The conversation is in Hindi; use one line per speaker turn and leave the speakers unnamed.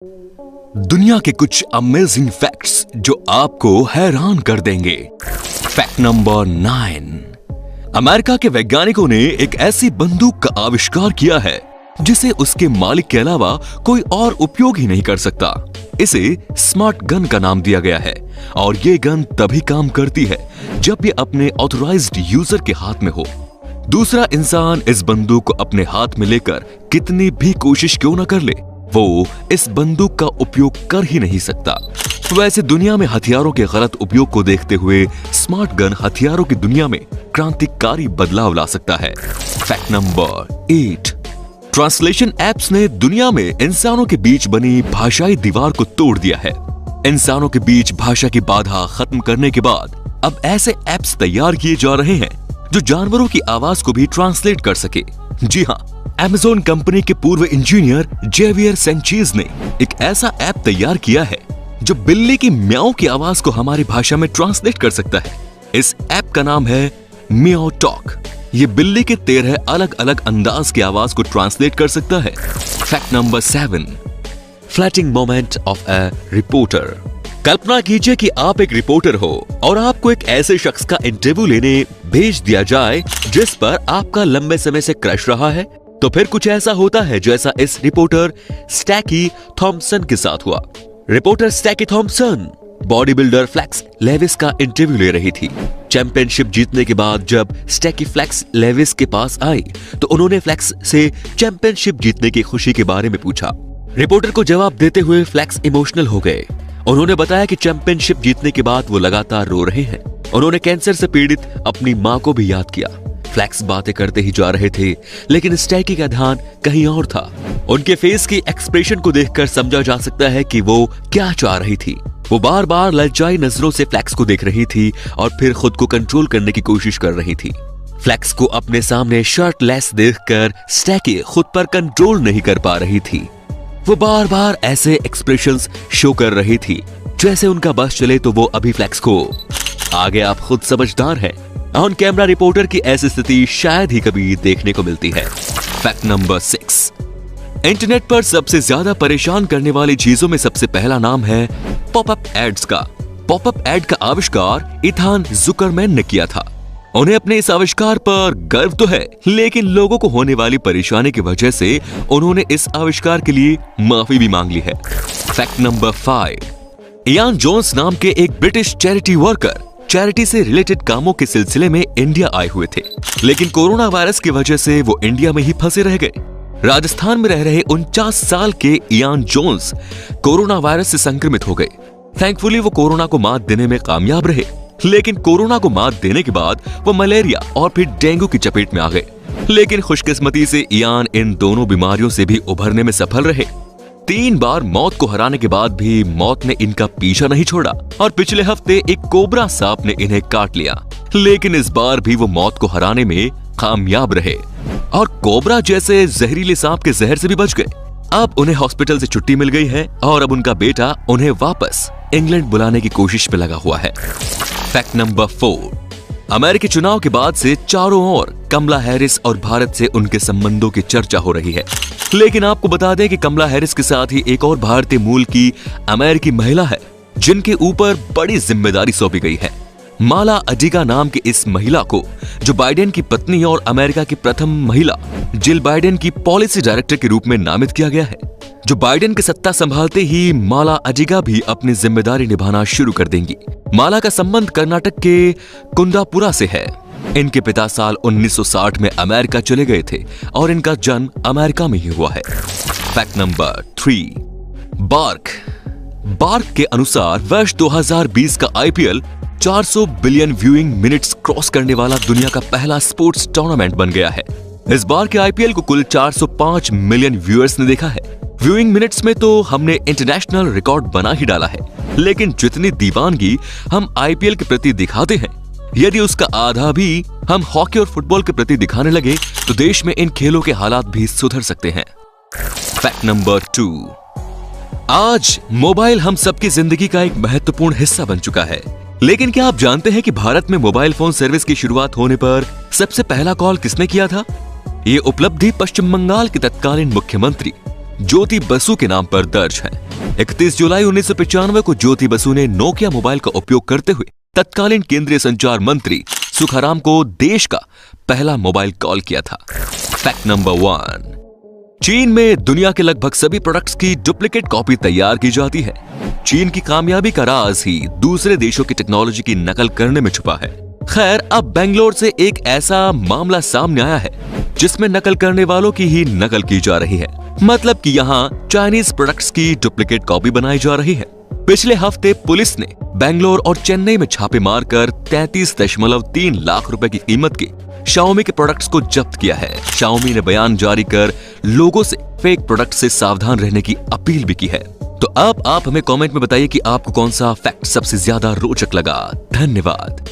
दुनिया के कुछ अमेजिंग फैक्ट्स जो आपको हैरान कर देंगे। Fact number 9। अमेरिका के वैज्ञानिकों ने एक ऐसी बंदूक का आविष्कार किया है जिसे उसके मालिक के अलावा कोई और उपयोग ही नहीं कर सकता। इसे स्मार्ट गन का नाम दिया गया है और ये गन तभी काम करती है जब ये अपने ऑथराइज्ड यूजर के हाथ में हो। दूसरा इंसान इस बंदूक को अपने हाथ में लेकर कितनी भी कोशिश क्यों न कर ले, वो इस बंदूक का उपयोग कर ही नहीं सकता। वैसे दुनिया में हथियारों के गलत उपयोग को देखते हुए स्मार्ट गन हथियारों की दुनिया में क्रांतिकारी बदलाव ला सकता है। Fact number 8। ट्रांसलेशन एप्स ने दुनिया में इंसानों के बीच बनी भाषाई दीवार को तोड़ दिया है। इंसानों के बीच भाषा की बाधा खत्म करने के बाद अब ऐसे एप्स तैयार किए जा रहे हैं जो जानवरों की आवाज को भी ट्रांसलेट कर सके। जी हाँ, Amazon कंपनी के पूर्व इंजीनियर जेवियर सेंचेज ने एक ऐसा ऐप तैयार किया है जो बिल्ली की म्याऊ की आवाज को हमारी भाषा में ट्रांसलेट कर सकता है। इस ऐप का नाम है मियाओ टॉक। ये बिल्ली के 13 अलग अलग अंदाज की आवाज को ट्रांसलेट कर सकता है। Fact number 7। Flirting moment of a reporter. कल्पना कीजिए कि आप एक रिपोर्टर हो और आपको एक ऐसे शख्स का इंटरव्यू लेने भेज दिया जाए जिस पर आपका लंबे समय से क्रश रहा है। तो फिर कुछ ऐसा होता है जैसा इस रिपोर्टर स्टैकी थॉम्पसन के साथ हुआ। Reporter Stacey Thompson bodybuilder Flex Lewis का इंटरव्यू ले रही थी। चैंपियनशिप जीतने के बाद जब स्टैकी फ्लेक्स लेविस के पास आई तो उन्होंने फ्लेक्स से चैंपियनशिप जीतने की खुशी के बारे में पूछा। रिपोर्टर को जवाब देते हुए फ्लेक्स इमोशनल हो गए। उन्होंने बताया कि चैंपियनशिप जीतने के बाद वो लगातार रो रहे हैं। उन्होंने कैंसर से पीड़ित अपनी मां को भी याद किया। फ्लेक्स बातें करते ही जा रहे थे लेकिन स्टैकी का ध्यान कहीं और था। उनके फेस की एक्सप्रेशन को देखकर समझा जा सकता है कि वो क्या चाह रही थी। वो बार बार ललचाई नजरों से फ्लेक्स को देख रही थी और फिर खुद को कंट्रोल करने की कोशिश कर रही थी। फ्लेक्स को अपने सामने शर्टलेस देखकर स्टैकी खुद पर कंट्रोल नहीं कर पा रही थी। वो बार बार ऐसे एक्सप्रेशंस शो कर रही थी जैसे उनका बस चले तो वो अभी फ्लेक्स को आगे आप खुद समझदार हैं। ऑन कैमरा रिपोर्टर की ऐसी स्थिति शायद ही कभी देखने को मिलती है। Fact number 6। इंटरनेट पर सबसे ज्यादा परेशान करने वाली चीजों में सबसे पहला नाम है पॉपअप एड्स का। पॉपअप एड का आविष्कार इथान जुकरमैन ने किया था। उन्हें अपने इस आविष्कार पर गर्व तो है लेकिन लोगों को होने वाली परेशानी की वजह से उन्होंने इस आविष्कार के लिए माफी भी मांग ली है। Fact number 5। इयान जोन्स नाम के एक ब्रिटिश चैरिटी वर्कर चैरिटी से रिलेटेड कामों के सिलसिले में इंडिया आए हुए थे लेकिन कोरोना वायरस की वजह से वो इंडिया में ही फंसे रह गए। राजस्थान में रह रहे 49 साल के इयान जोन्स कोरोना वायरस से संक्रमित हो गए। थैंकफुली वो कोरोना को मात देने में कामयाब रहे लेकिन कोरोना को मात देने के बाद वो मलेरिया और फिर डेंगू की चपेट में आ गए। लेकिन खुशकिस्मती से इयान इन दोनों बीमारियों से भी उभरने में सफल रहे। 3 बार मौत को हराने के बाद भी मौत ने इनका पीछा नहीं छोड़ा और पिछले हफ्ते एक कोबरा सांप ने इन्हें काट लिया लेकिन इस बार भी वो मौत को हराने में कामयाब रहे और कोबरा जैसे जहरीले सांप के जहर से भी बच गए। अब उन्हें हॉस्पिटल से छुट्टी मिल गई है और अब उनका बेटा उन्हें वापस इंग्लैंड बुलाने की कोशिश में लगा हुआ है। Fact number 4। अमेरिकी चुनाव के बाद से चारों ओर कमला हैरिस और भारत से उनके संबंधों की चर्चा हो रही है लेकिन आपको बता दें कि कमला हैरिस के साथ ही एक और भारतीय मूल की अमेरिकी महिला है जिनके ऊपर बड़ी जिम्मेदारी सौंपी गई है। माला अडिगा नाम की इस महिला को जो बाइडेन की पत्नी और अमेरिका की प्रथम महिला जिल बाइडेन की पॉलिसी डायरेक्टर के रूप में नामित किया गया है। जो बाइडेन की सत्ता संभालते ही माला अडिगा भी अपनी जिम्मेदारी निभाना शुरू कर देंगी। माला का संबंध कर्नाटक के कुंदापुरा से है। इनके पिता साल 1960 में अमेरिका चले गए थे और इनका जन्म अमेरिका में ही हुआ है। Fact number 3। बार्क के अनुसार वर्ष 2020 का IPL 400 billion viewing minutes cross करने वाला दुनिया का पहला स्पोर्ट्स टूर्नामेंट बन गया है। इस बार के आईपीएल को कुल 405 मिलियन व्यूअर्स ने देखा है। व्यूइंग मिनट्स में तो हमने इंटरनेशनल रिकॉर्ड बना ही डाला है लेकिन जितनी दीवानगी हम आईपीएल के प्रति दिखाते हैं यदि उसका आधा भी हम हॉकी और फुटबॉल के प्रति दिखाने लगे तो देश में इन खेलों के हालात भी सुधर सकते हैं। Fact number 2। आज मोबाइल हम सबकी जिंदगी का एक महत्वपूर्ण हिस्सा बन चुका है लेकिन क्या आप जानते हैं कि भारत में मोबाइल फोन सर्विस की शुरुआत होने पर सबसे पहला कॉल किसने किया था? ये उपलब्धि पश्चिम बंगाल के तत्कालीन मुख्यमंत्री ज्योति बसु के नाम पर दर्ज है। 31 जुलाई 1995 को ज्योति बसु ने नोकिया मोबाइल का उपयोग करते हुए तत्कालीन केंद्रीय संचार मंत्री सुखाराम को देश का पहला मोबाइल कॉल किया था। फैक्ट नंबर 1, चीन में दुनिया के लगभग सभी प्रोडक्ट्स की डुप्लीकेट कॉपी तैयार की जाती है। चीन की कामयाबी का राज ही दूसरे देशों की टेक्नोलॉजी की नकल करने में छुपा है। खैर, अब बेंगलोर से एक ऐसा मामला सामने आया है जिसमें नकल करने वालों की ही नकल की जा रही है। मतलब कि यहाँ चाइनीज प्रोडक्ट्स की डुप्लीकेट कॉपी बनाई जा रही है। पिछले हफ्ते पुलिस ने बेंगलोर और चेन्नई में छापे मारकर 33.3 लाख रुपए की कीमत के Xiaomi के प्रोडक्ट्स को जब्त किया है। Xiaomi ने बयान जारी कर लोगों से फेक प्रोडक्ट से सावधान रहने की अपील भी की है। तो अब आप हमें कमेंट में बताइए कि आपको कौन सा फैक्ट सबसे ज्यादा रोचक लगा। धन्यवाद।